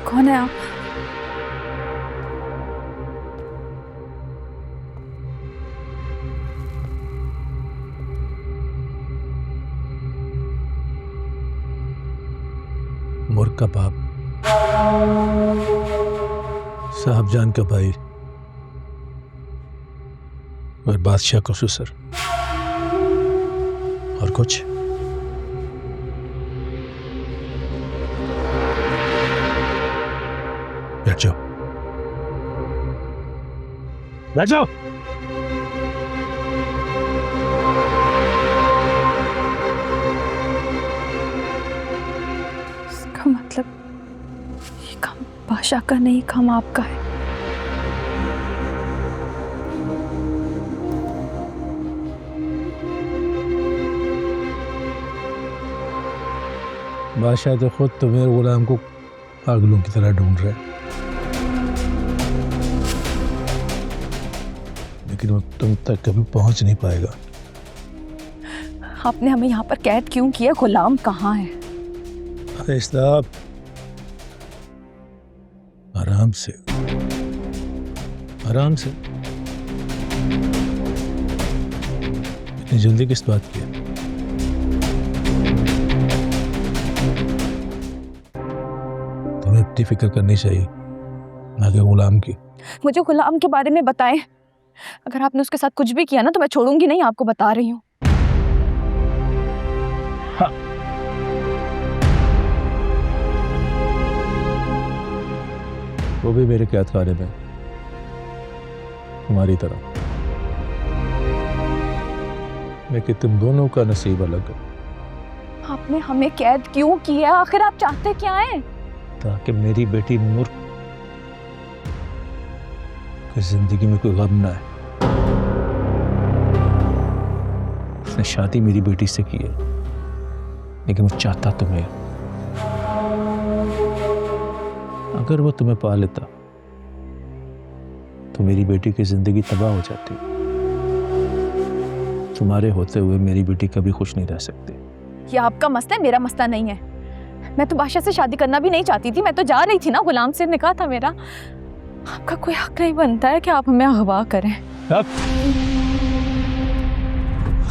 कौन है आप? मुर्ग का बाप, साहबजान का भाई और बादशाह का ससुर। और कुछ? बैठ जाओ, बैठ जाओ। इसका मतलब ये काम बादशाह का नहीं, काम आपका है। बादशाह तो खुद तुम्हें गुलाम को पागलों की तरह ढूंढ रहे हैं, लेकिन वो तुम तक कभी पहुंच नहीं पाएगा। आपने हमें यहाँ पर कैद क्यों किया? गुलाम कहाँ है? अरे साहब, आराम से, आराम से। इतनी जल्दी किस बात की है? तुम्हें अपनी फिक्र करनी चाहिए, ना कि गुलाम की। मुझे गुलाम के बारे में बताएं। अगर आपने उसके साथ कुछ भी किया ना तो मैं छोड़ूंगी नहीं, आपको बता रही हूँ। हाँ। वो भी मेरे कैद खाने में, तुम्हारी तरह। लेकिन तुम दोनों का नसीब अलग है। आपने हमें कैद क्यों किया? आखिर आप चाहते क्या हैं? ताकि मेरी बेटी मुर्ग की जिंदगी में कोई गम ना है। उसने शादी मेरी बेटी से की है, लेकिन वो चाहता तुम्हें। अगर वो तुम्हें पा लेता तो मेरी बेटी की जिंदगी तबाह हो जाती। तुम्हारे होते हुए मेरी बेटी कभी खुश नहीं रह सकती। ये आपका मसला है, मेरा मसला नहीं है। मैं तो बादशाह से शादी करना भी नहीं चाहती थी। मैं तो जा रही थी ना, गुलाम से निकाह था मेरा। आपका कोई हक नहीं बनता है कि आप हमें अगवा करें।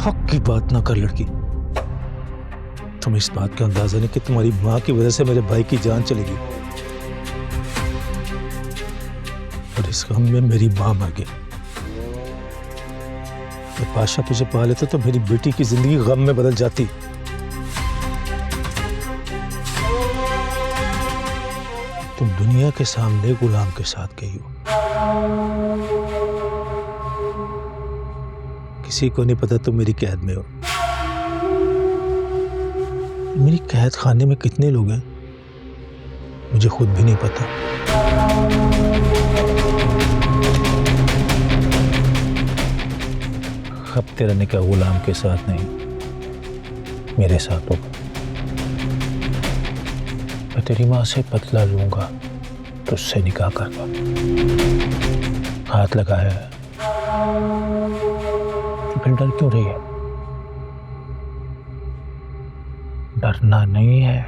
हक की बात ना कर लड़की। तुम इस बात का अंदाजा नहीं कि तुम्हारी माँ की वजह से मेरे भाई की जान चलेगी, और इस गम में मेरी माँ मर गई। तो बादशाह तुझे पा लेता तो मेरी बेटी की जिंदगी गम में बदल जाती। तुम दुनिया के सामने गुलाम के साथ गई हो। किसी को नहीं पता तुम मेरी कैद में हो। मेरी कैद खाने में कितने लोग हैं मुझे खुद भी नहीं पता। अब तेरा निकाह गुलाम के साथ नहीं, मेरे साथ होगा। मैं तेरी माँ से बदला लूंगा, तुझसे निकाह करवा। हाथ लगाया है, फिर डर क्यों रही है? डरना नहीं है।